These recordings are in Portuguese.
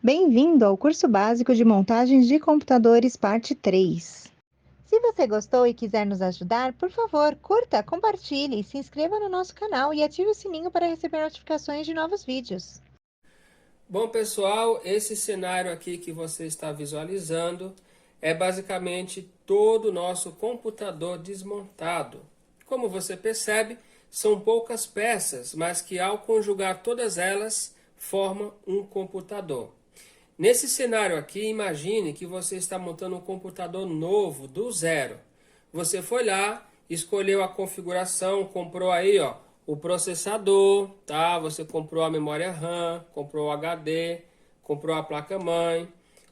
Bem-vindo ao curso básico de montagens de computadores, parte 3. Se você gostou e quiser nos ajudar, por favor, curta, compartilhe, se inscreva no nosso canal e ative o sininho para receber notificações de novos vídeos. Bom, pessoal, esse cenário aqui que você está visualizando é basicamente todo o nosso computador desmontado. Como você percebe, são poucas peças, mas que ao conjugar todas elas, formam um computador. Nesse cenário aqui, imagine que você está montando um computador novo, do zero. Você foi lá, escolheu a configuração, comprou aí, ó, o processador, tá? Você comprou a memória RAM, comprou o HD, comprou a placa-mãe.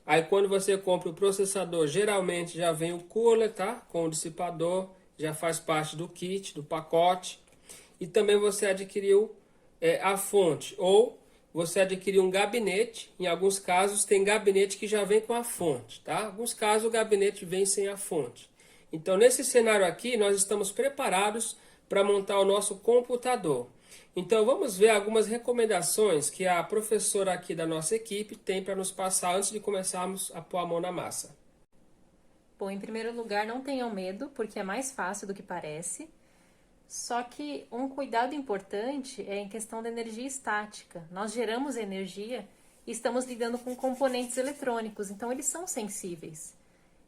Aí quando você compra o processador, geralmente já vem o cooler, tá? Com o dissipador, já faz parte do kit, do pacote. E também você adquiriu a fonte, ou você adquiriu um gabinete. Em alguns casos tem gabinete que já vem com a fonte, tá? Em alguns casos o gabinete vem sem a fonte. Então nesse cenário aqui nós estamos preparados para montar o nosso computador. Então vamos ver algumas recomendações que a professora aqui da nossa equipe tem para nos passar antes de começarmos a pôr a mão na massa. Bom, em primeiro lugar, não tenham medo, porque é mais fácil do que parece. Só que um cuidado importante é em questão da energia estática. Nós geramos energia e estamos lidando com componentes eletrônicos, então eles são sensíveis.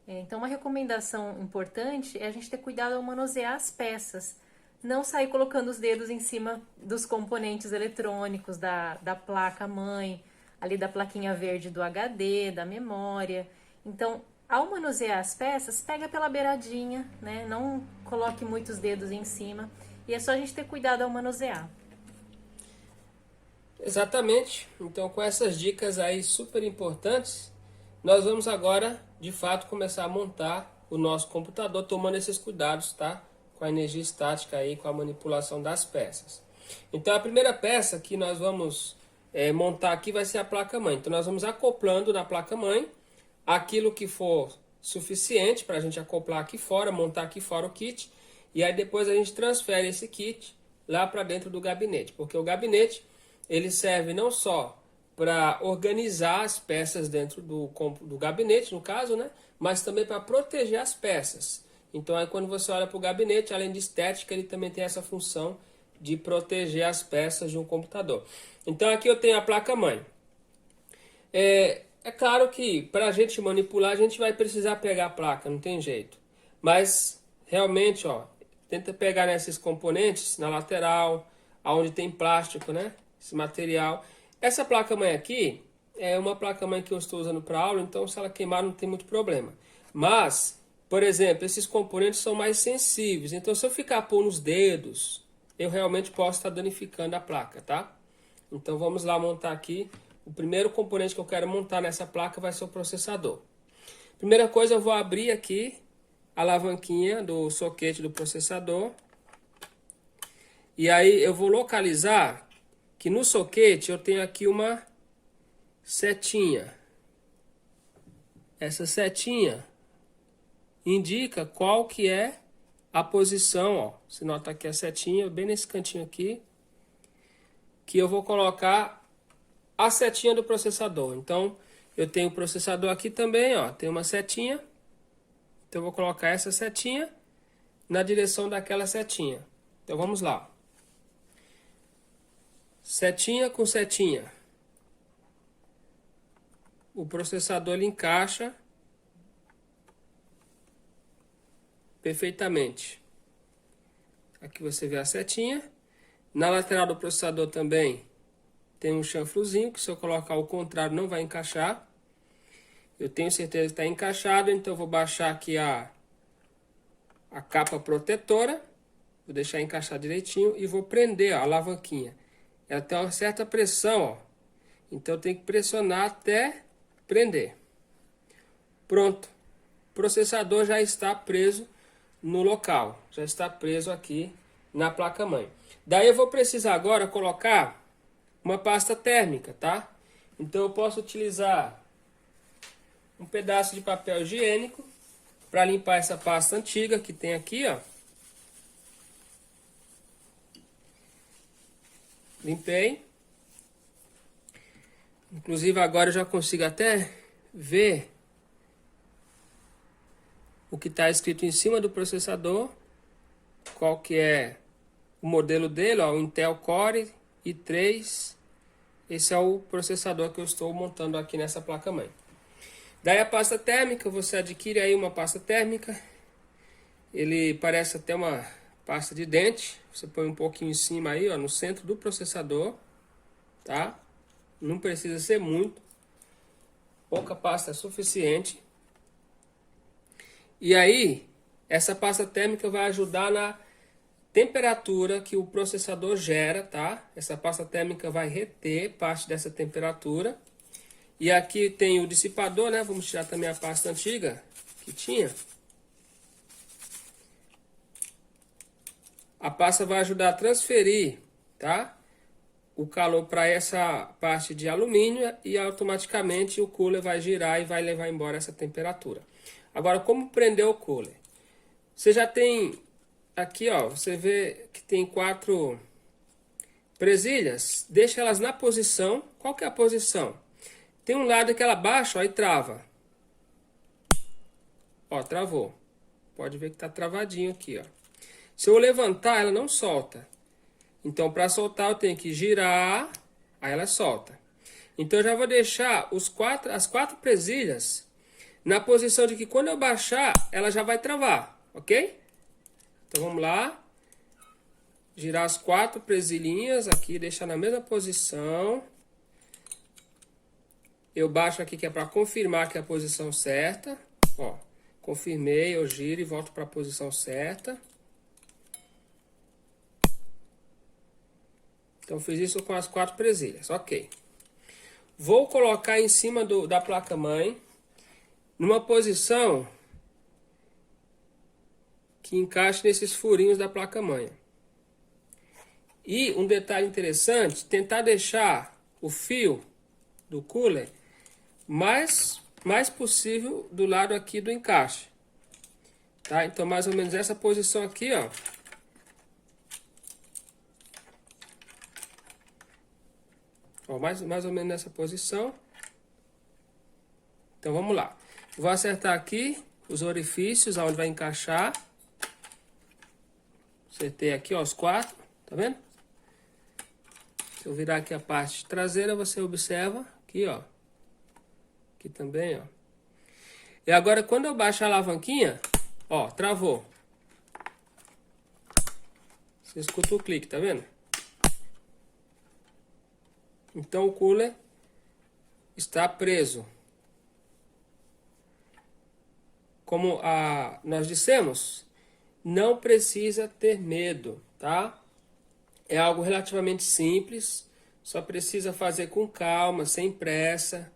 Então, uma recomendação importante é a gente ter cuidado ao manusear as peças. Não sair colocando os dedos em cima dos componentes eletrônicos, da placa-mãe, ali da plaquinha verde do HD, da memória. Então, ao manusear as peças, pega pela beiradinha, né? Não coloque muitos dedos em cima. E é só a gente ter cuidado ao manusear. Exatamente. Então, com essas dicas aí super importantes, nós vamos agora, de fato, começar a montar o nosso computador, tomando esses cuidados, tá? Com a energia estática aí, com a manipulação das peças. Então, a primeira peça que nós vamos montar aqui vai ser a placa-mãe. Então, nós vamos acoplando na placa-mãe aquilo que for suficiente para a gente acoplar aqui fora, montar aqui fora o kit, e aí depois a gente transfere esse kit lá para dentro do gabinete, porque o gabinete ele serve não só para organizar as peças dentro do gabinete, no caso, né? Mas também para proteger as peças. Então, aí quando você olha para o gabinete, além de estética, ele também tem essa função de proteger as peças de um computador. Então, aqui eu tenho a placa-mãe. É claro que para a gente manipular, a gente vai precisar pegar a placa, não tem jeito. Mas, realmente, ó, tenta pegar nesses componentes, na lateral, aonde tem plástico, né? Esse material. Essa placa-mãe aqui é uma placa-mãe que eu estou usando para aula, então se ela queimar não tem muito problema. Mas, por exemplo, esses componentes são mais sensíveis, então se eu ficar pondo os dedos, eu realmente posso estar danificando a placa, tá? Então vamos lá montar aqui. O primeiro componente que eu quero montar nessa placa vai ser o processador. Primeira coisa, eu vou abrir aqui a alavanquinha do soquete do processador. E aí eu vou localizar que no soquete eu tenho aqui uma setinha. Essa setinha indica qual que é a posição, ó. Você nota aqui a setinha, bem nesse cantinho aqui, que eu vou colocar a setinha do processador. Então, eu tenho o processador aqui também, ó, tem uma setinha. Então, eu vou colocar essa setinha na direção daquela setinha. Então, vamos lá. Setinha com setinha. O processador ele encaixa perfeitamente. Aqui você vê a setinha. Na lateral do processador também tem um chanfrozinho, que se eu colocar ao contrário não vai encaixar. Eu tenho certeza que está encaixado, então eu vou baixar aqui a capa protetora. Vou deixar encaixar direitinho e vou prender ó, a alavanquinha. Ela tem uma certa pressão, ó. Então eu tenho que pressionar até prender. Pronto. O processador já está preso no local. Já está preso aqui na placa-mãe. Daí eu vou precisar agora colocar uma pasta térmica, tá? Então eu posso utilizar um pedaço de papel higiênico para limpar essa pasta antiga que tem aqui, ó. Limpei. Inclusive agora eu já consigo até ver o que está escrito em cima do processador, qual que é o modelo dele, ó, o Intel Core i3. Esse é o processador que eu estou montando aqui nessa placa-mãe. Daí a pasta térmica, você adquire aí uma pasta térmica. Ele parece até uma pasta de dente. Você põe um pouquinho em cima aí, ó, no centro do processador, tá? Não precisa ser muito. Pouca pasta é suficiente. E aí, essa pasta térmica vai ajudar na temperatura que o processador gera, tá? Essa pasta térmica vai reter parte dessa temperatura. E aqui tem o dissipador, né? Vamos tirar também a pasta antiga que tinha. A pasta vai ajudar a transferir, tá? O calor para essa parte de alumínio e automaticamente o cooler vai girar e vai levar embora essa temperatura. Agora, como prender o cooler? Você já tem aqui, ó, você vê que tem 4 presilhas. Deixa elas na posição. Qual que é a posição? Tem um lado que ela baixa, ó, e trava. Ó, travou. Pode ver que tá travadinho aqui, ó. Se eu levantar, ela não solta. Então, para soltar, eu tenho que girar, aí ela solta. Então, eu já vou deixar as 4 presilhas na posição de que quando eu baixar, ela já vai travar, ok? Então, vamos lá. Girar as 4 presilhinhas aqui, deixar na mesma posição. Eu baixo aqui que é para confirmar que é a posição certa. Ó, confirmei, eu giro e volto para a posição certa. Então, fiz isso com as 4 presilhas, ok. Vou colocar em cima da placa-mãe, numa posição que encaixe nesses furinhos da placa-mãe. E um detalhe interessante, tentar deixar o fio do cooler mais possível do lado aqui do encaixe. Tá? Então, mais ou menos essa posição aqui, ó. Ó, mais ou menos nessa posição. Então vamos lá. Vou acertar aqui os orifícios aonde vai encaixar. Acertei aqui, ó, os 4, tá vendo? Se eu virar aqui a parte traseira, você observa aqui, ó. Aqui também, ó. E agora quando eu baixo a alavanquinha, ó, travou. Você escuta o clique, tá vendo? Então o cooler está preso. Como nós dissemos, não precisa ter medo, tá? É algo relativamente simples, só precisa fazer com calma, sem pressa.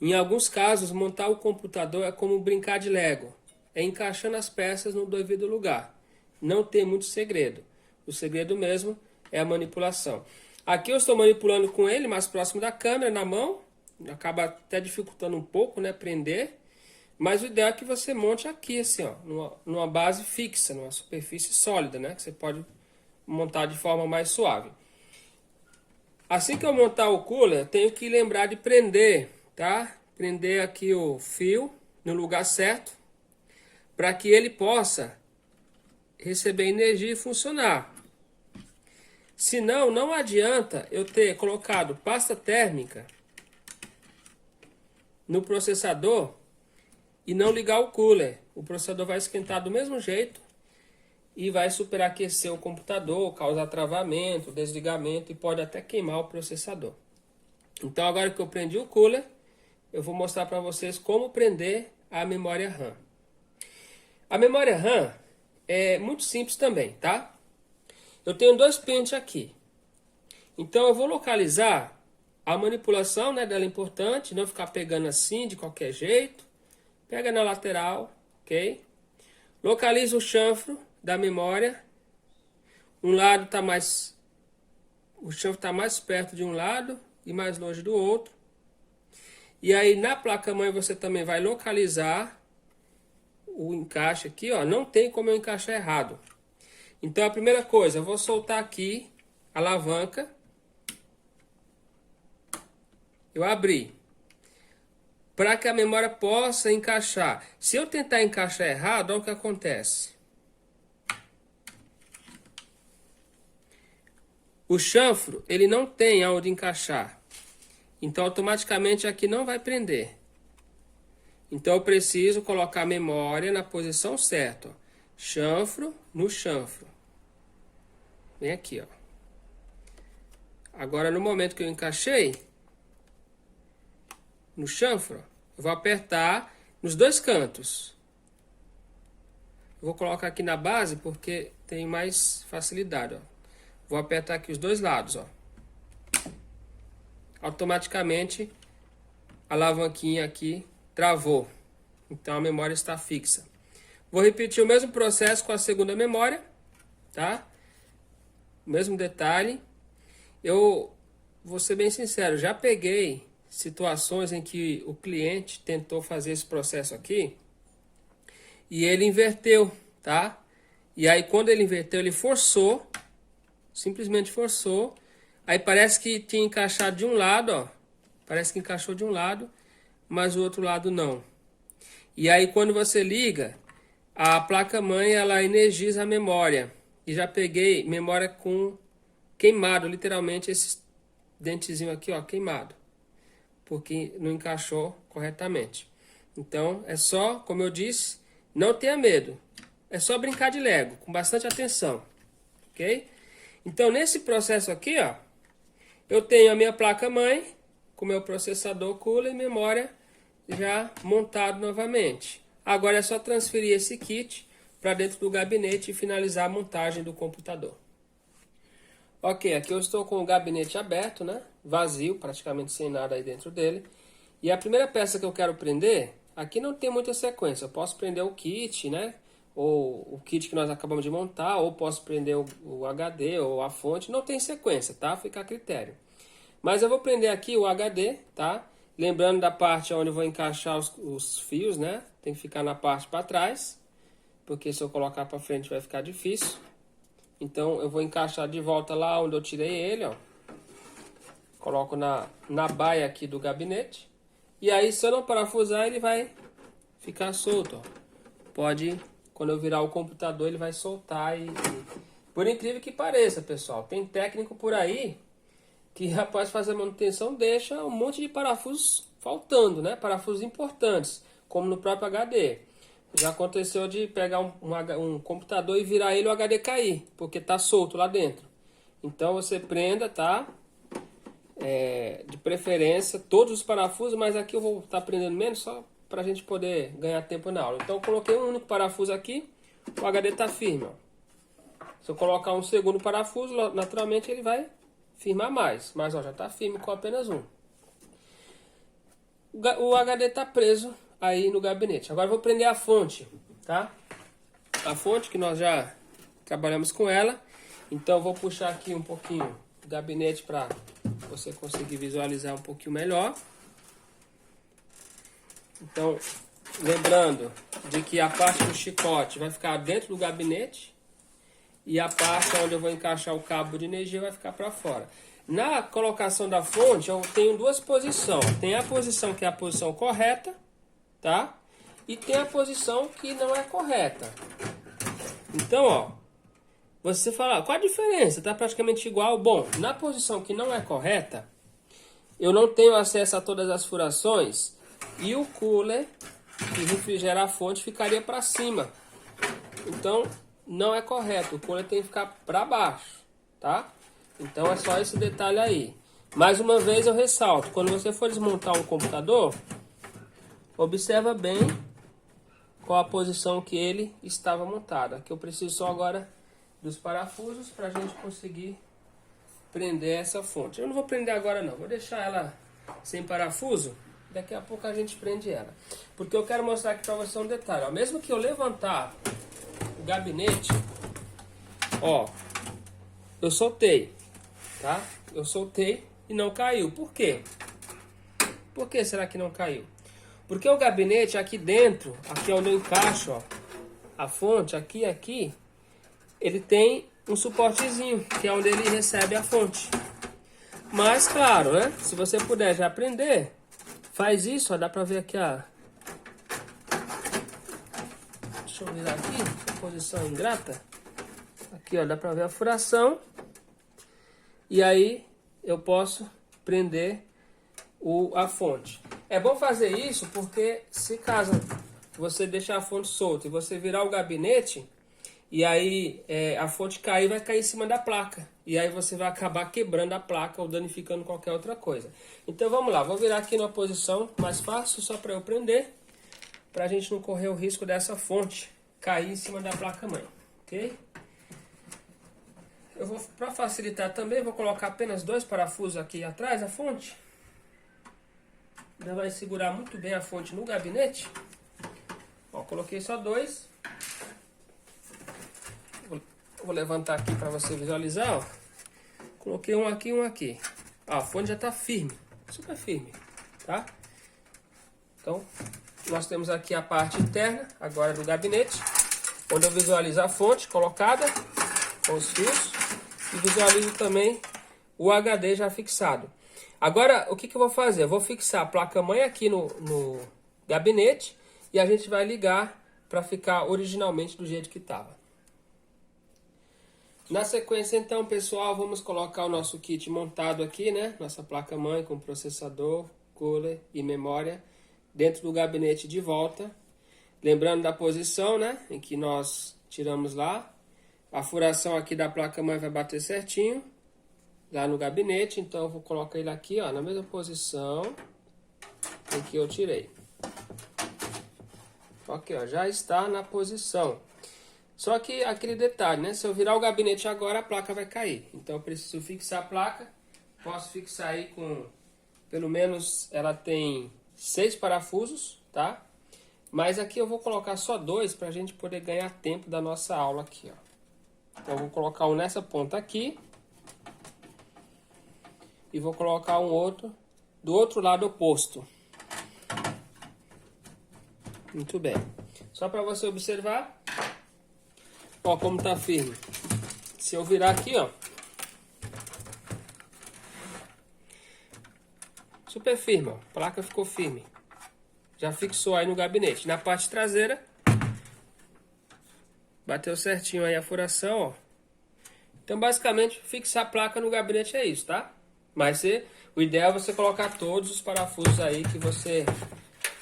Em alguns casos, montar o computador é como brincar de Lego. É encaixando as peças no devido lugar. Não tem muito segredo. O segredo mesmo é a manipulação. Aqui eu estou manipulando com ele mais próximo da câmera, na mão. Acaba até dificultando um pouco, né, prender. Mas o ideal é que você monte aqui, assim, ó, numa base fixa, numa superfície sólida, né, que você pode montar de forma mais suave. Assim que eu montar o cooler, eu tenho que lembrar de prender, tá? Prender aqui o fio no lugar certo, para que ele possa receber energia e funcionar. Senão, não adianta eu ter colocado pasta térmica no processador e não ligar o cooler. O processador vai esquentar do mesmo jeito e vai superaquecer o computador, causar travamento, desligamento e pode até queimar o processador. Então, agora que eu prendi o cooler, eu vou mostrar para vocês como prender a memória RAM. A memória RAM é muito simples também, tá? Eu tenho 2 pentes aqui. Então eu vou localizar a manipulação, né, dela é importante, não ficar pegando assim de qualquer jeito. Pega na lateral, ok? Localiza o chanfro da memória. O chanfro está mais perto de um lado e mais longe do outro. E aí na placa-mãe você também vai localizar o encaixe aqui, ó. Não tem como eu encaixar errado. Então a primeira coisa, eu vou soltar aqui a alavanca. eu abri. Para que a memória possa encaixar. Se eu tentar encaixar errado, olha o que acontece. O chanfro, ele não tem aonde encaixar. Então, automaticamente aqui não vai prender. Então, eu preciso colocar a memória na posição certa. Ó. Chanfro no chanfro. Vem aqui, ó. Agora, no momento que eu encaixei, no chanfro, eu vou apertar nos dois cantos. Eu vou colocar aqui na base porque tem mais facilidade, ó. Vou apertar aqui os dois lados, ó. Automaticamente a alavanquinha aqui travou. Então a memória está fixa. Vou repetir o mesmo processo com a segunda memória, tá? Mesmo detalhe. Eu vou ser bem sincero, já peguei situações em que o cliente tentou fazer esse processo aqui e ele inverteu, tá? E aí quando ele inverteu, ele forçou, simplesmente forçou. Aí parece que tinha encaixado de um lado, ó. Parece que encaixou de um lado, mas o outro lado não. E aí quando você liga, a placa-mãe ela energiza a memória. E já peguei memória com queimado, literalmente esse dentezinho aqui, ó, queimado. Porque não encaixou corretamente. Então é só, como eu disse, não tenha medo. É só brincar de Lego, com bastante atenção. Ok? Então nesse processo aqui, ó, eu tenho a minha placa-mãe com meu processador cooler e memória já montado novamente. Agora é só transferir esse kit para dentro do gabinete e finalizar a montagem do computador. Ok, aqui eu estou com o gabinete aberto, né? Vazio, praticamente sem nada aí dentro dele. E a primeira peça que eu quero prender, aqui não tem muita sequência. Eu posso prender o kit, né? Ou o kit que nós acabamos de montar, ou posso prender o HD ou a fonte. Não tem sequência, tá? Fica a critério. Mas eu vou prender aqui o HD, tá? Lembrando da parte onde eu vou encaixar os fios, né? Tem que ficar na parte para trás, porque se eu colocar para frente vai ficar difícil. Então eu vou encaixar de volta lá onde eu tirei ele, ó. Coloco na baia aqui do gabinete. E aí se eu não parafusar ele vai ficar solto, ó. Pode, quando eu virar o computador ele vai soltar e... Por incrível que pareça, pessoal, tem técnico por aí que após fazer a manutenção deixa um monte de parafusos faltando, né? Parafusos importantes, como no próprio HD. Já aconteceu de pegar um computador e virar ele e o HD cair, porque tá solto lá dentro. Então você prenda, tá? De preferência todos os parafusos, mas aqui eu vou estar prendendo menos só para a gente poder ganhar tempo na aula. Então eu coloquei um único parafuso aqui, o HD tá firme, ó. Se eu colocar um segundo parafuso, naturalmente ele vai firmar mais, mas ó, já está firme com apenas um. O HD está preso aí no gabinete. Agora eu vou prender a fonte, tá? A fonte que nós já trabalhamos com ela. Então eu vou puxar aqui um pouquinho o gabinete para você conseguir visualizar um pouquinho melhor. Então, lembrando de que a parte do chicote vai ficar dentro do gabinete. E a parte onde eu vou encaixar o cabo de energia vai ficar para fora. Na colocação da fonte, eu tenho duas posições. Tem a posição que é a posição correta, tá? E tem a posição que não é correta. Então, ó, você fala, qual a diferença? Tá praticamente igual. Bom, na posição que não é correta, eu não tenho acesso a todas as furações e o cooler que refrigera a fonte ficaria para cima. Então, não é correto, o cooler tem que ficar para baixo, tá? Então é só esse detalhe aí. Mais uma vez eu ressalto, quando você for desmontar um computador, observa bem qual a posição que ele estava montado. Aqui eu preciso só agora dos parafusos para a gente conseguir prender essa fonte. Eu não vou prender agora não, vou deixar ela sem parafuso, daqui a pouco a gente prende ela. Porque eu quero mostrar aqui para você um detalhe, ó. Mesmo que eu levantar o gabinete, ó, eu soltei, tá? Eu soltei e não caiu. Por quê? Por que será que não caiu? Porque o gabinete aqui dentro, aqui onde eu encaixo, ó, a fonte, aqui, ele tem um suportezinho, que é onde ele recebe a fonte. Mas, claro, né? Se você puder já aprender, faz isso, ó, dá pra ver aqui a... Deixa eu virar aqui, posição ingrata. Aqui, ó, dá pra ver a furação. E aí eu posso prender a fonte. É bom fazer isso porque se caso você deixar a fonte solta e você virar o gabinete, e aí a fonte cair, vai cair em cima da placa. E aí você vai acabar quebrando a placa ou danificando qualquer outra coisa. Então vamos lá, vou virar aqui numa posição mais fácil, só para eu prender, para a gente não correr o risco dessa fonte cair em cima da placa-mãe, ok? Eu vou, para facilitar também, vou colocar apenas 2 parafusos aqui atrás da fonte. Já vai segurar muito bem a fonte no gabinete. Ó, coloquei só 2. Vou levantar aqui para você visualizar, ó. Coloquei um aqui e um aqui. Ó, a fonte já está firme, super firme, tá? Então, nós temos aqui a parte interna, agora do gabinete, onde eu visualizo a fonte colocada com os fios e visualizo também o HD já fixado. Agora, o que eu vou fazer? Eu vou fixar a placa-mãe aqui no gabinete e a gente vai ligar para ficar originalmente do jeito que estava. Na sequência, então, pessoal, vamos colocar o nosso kit montado aqui, né? Nossa placa-mãe com processador, cooler e memória dentro do gabinete de volta. Lembrando da posição, né? Em que nós tiramos lá. A furação aqui da placa-mãe vai bater certinho lá no gabinete. Então, eu vou colocar ele aqui, ó, na mesma posição em que eu tirei. Ok, ó, já está na posição. Só que aquele detalhe, né? Se eu virar o gabinete agora, a placa vai cair. Então eu preciso fixar a placa. Posso fixar aí com, pelo menos, ela tem 6 parafusos, tá? Mas aqui eu vou colocar só 2 para a gente poder ganhar tempo da nossa aula aqui, ó. Então eu vou colocar um nessa ponta aqui. E vou colocar um outro do outro lado oposto. Muito bem. Só para você observar. Ó, como tá firme. Se eu virar aqui, ó. Super firme, ó. A placa ficou firme. Já fixou aí no gabinete. Na parte traseira. Bateu certinho aí a furação, ó. Então, basicamente, fixar a placa no gabinete é isso, tá? Mas o ideal é você colocar todos os parafusos aí que você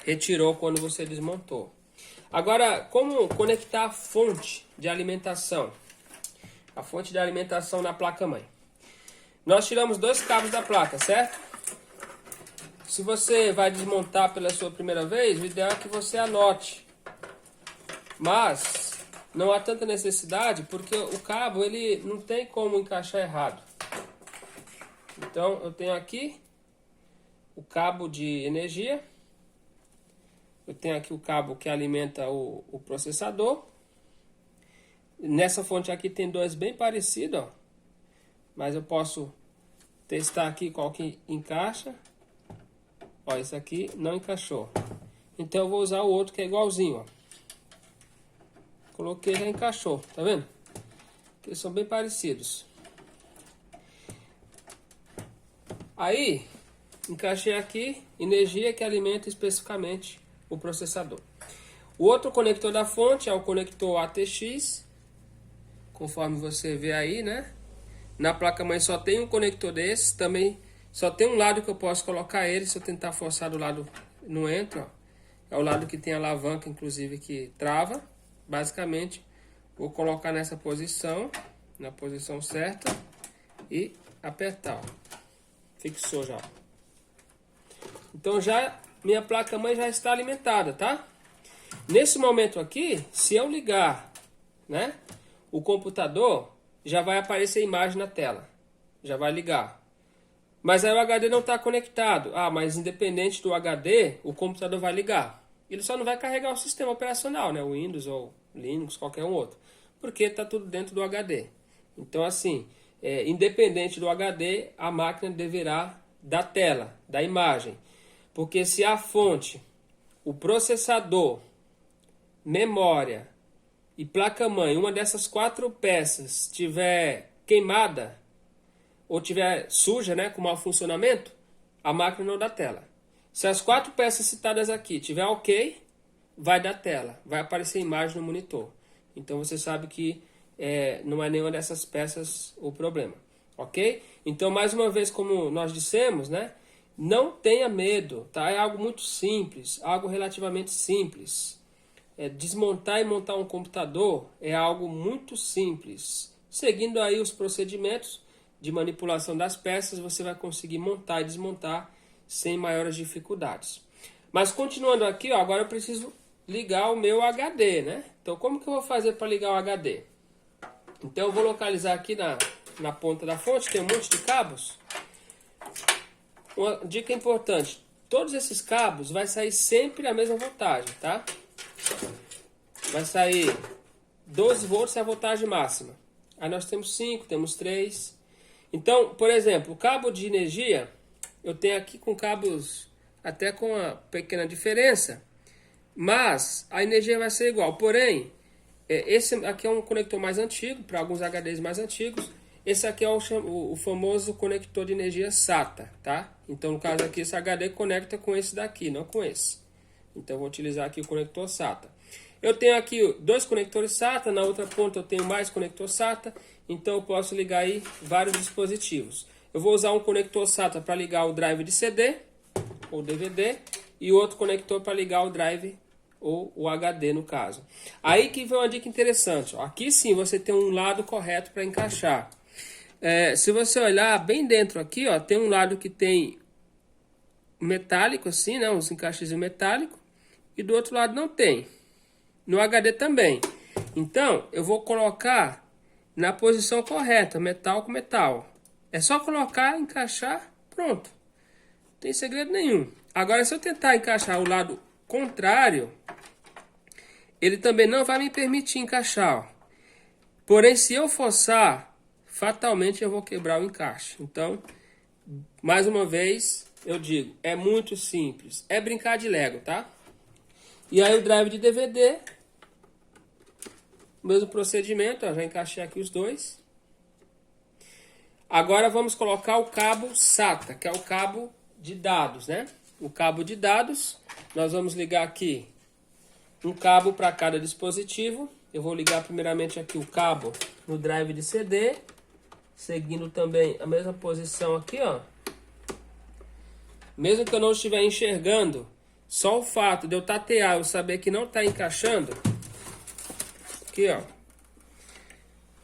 retirou quando você desmontou. Agora, como conectar a fonte de alimentação? A fonte de alimentação na placa-mãe. Nós tiramos 2 cabos da placa, certo? Se você vai desmontar pela sua primeira vez, o ideal é que você anote. Mas não há tanta necessidade porque o cabo ele não tem como encaixar errado. Então, eu tenho aqui o cabo de energia. Eu tenho aqui o cabo que alimenta o processador. Nessa fonte aqui tem 2 bem parecidos, ó. Mas eu posso testar aqui qual que encaixa. Ó, esse aqui não encaixou. Então eu vou usar o outro que é igualzinho, ó. Coloquei e já encaixou, tá vendo? Eles são bem parecidos. Aí, encaixei aqui energia que alimenta especificamente o processador. O outro conector da fonte é o conector ATX, conforme você vê aí, né? Na placa-mãe só tem um conector desse, também só tem um lado que eu posso colocar ele, se eu tentar forçar do lado não entra, ó. É o lado que tem a alavanca, inclusive, que trava. Basicamente, vou colocar nessa posição, na posição certa e apertar, ó. Fixou já. Então já minha placa-mãe já está alimentada, tá? Nesse momento aqui, se eu ligar, né, o computador, já vai aparecer a imagem na tela. Já vai ligar. Mas aí o HD não está conectado. Ah, mas independente do HD, o computador vai ligar. Ele só não vai carregar o sistema operacional, né, o Windows ou Linux, qualquer um outro. Porque está tudo dentro do HD. Então, assim, independente do HD, a máquina deverá da tela, da imagem. Porque se a fonte, o processador, memória e placa-mãe, uma dessas 4 peças estiver queimada, ou tiver suja, né, com mau funcionamento, a máquina não dá tela. Se as 4 peças citadas aqui tiver ok, vai dar tela, vai aparecer imagem no monitor. Então você sabe que não é nenhuma dessas peças o problema, ok? Então, mais uma vez, como nós dissemos, né, não tenha medo, tá? É algo muito simples, algo relativamente simples. Desmontar e montar um computador é algo muito simples. Seguindo aí os procedimentos de manipulação das peças, você vai conseguir montar e desmontar sem maiores dificuldades. Mas continuando aqui, ó, agora eu preciso ligar o meu HD, né? Então, como que eu vou fazer para ligar o HD? Então, eu vou localizar aqui na ponta da fonte, tem um monte de cabos. Uma dica importante, todos esses cabos vai sair sempre a mesma voltagem, tá? Vai sair 12 volts é a voltagem máxima. Aí nós temos 5, temos 3. Então, por exemplo, o cabo de energia, eu tenho aqui com cabos até com uma pequena diferença, mas a energia vai ser igual. Porém, esse aqui é um conector mais antigo, para alguns HDs mais antigos. Esse aqui é o famoso conector de energia SATA, tá? Então, no caso aqui, esse HD conecta com esse daqui, não com esse. Então, eu vou utilizar aqui o conector SATA. Eu tenho aqui 2 conectores SATA, na outra ponta eu tenho mais conector SATA, então eu posso ligar aí vários dispositivos. Eu vou usar um conector SATA para ligar o drive de CD ou DVD e outro conector para ligar o drive ou o HD no caso. Aí que vem uma dica interessante. Ó. Aqui sim você tem um lado correto para encaixar. Se você olhar bem dentro aqui, ó, tem um lado que tem metálico assim, né, uns encaixes metálicos, e do outro lado não tem. No HD também. Então, eu vou colocar na posição correta, metal com metal. É só colocar, encaixar, pronto. Não tem segredo nenhum. Agora, se eu tentar encaixar o lado contrário, ele também não vai me permitir encaixar. Ó. Porém, se eu forçar, fatalmente eu vou quebrar o encaixe. Então, mais uma vez, eu digo, é muito simples. É brincar de Lego, tá? E aí o drive de DVD, mesmo procedimento, ó, já encaixei aqui os dois. Agora vamos colocar o cabo SATA, que é o cabo de dados, né? O cabo de dados, nós vamos ligar aqui um cabo para cada dispositivo. Eu vou ligar primeiramente aqui o cabo no drive de CD, seguindo também a mesma posição aqui, ó. Mesmo que eu não estiver enxergando, só o fato de eu tatear, eu saber que não está encaixando, aqui ó,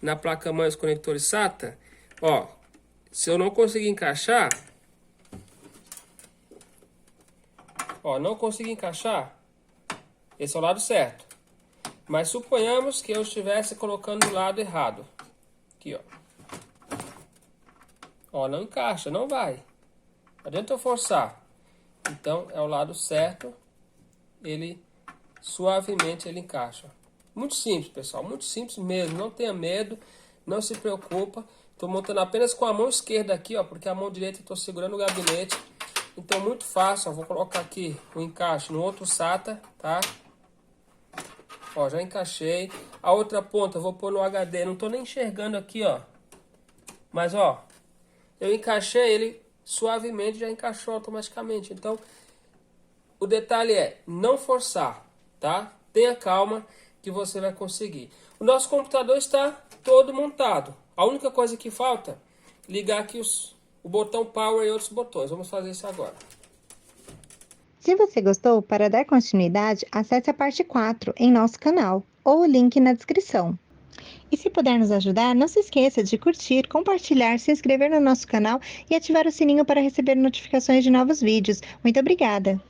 na placa-mãe os conectores SATA, ó, se eu não conseguir encaixar, ó, não consegui encaixar, esse é o lado certo. Mas suponhamos que eu estivesse colocando do lado errado, aqui ó, ó, não encaixa, não vai, não adianta eu forçar. Então, é o lado certo, ele suavemente ele encaixa. Muito simples, pessoal, muito simples mesmo, não tenha medo, não se preocupa. Estou montando apenas com a mão esquerda aqui, ó, porque a mão direita eu estou segurando o gabinete. Então, muito fácil, ó, vou colocar aqui o encaixe no outro SATA, tá? Ó, já encaixei. A outra ponta eu vou pôr no HD, não estou nem enxergando aqui, ó. Mas, ó, eu encaixei ele suavemente, já encaixou automaticamente. Então, o detalhe é não forçar, tá? Tenha calma que você vai conseguir. O nosso computador está todo montado. A única coisa que falta é ligar aqui o botão Power e outros botões. Vamos fazer isso agora. Se você gostou, para dar continuidade, acesse a parte 4 em nosso canal ou o link na descrição. E se puder nos ajudar, não se esqueça de curtir, compartilhar, se inscrever no nosso canal e ativar o sininho para receber notificações de novos vídeos. Muito obrigada!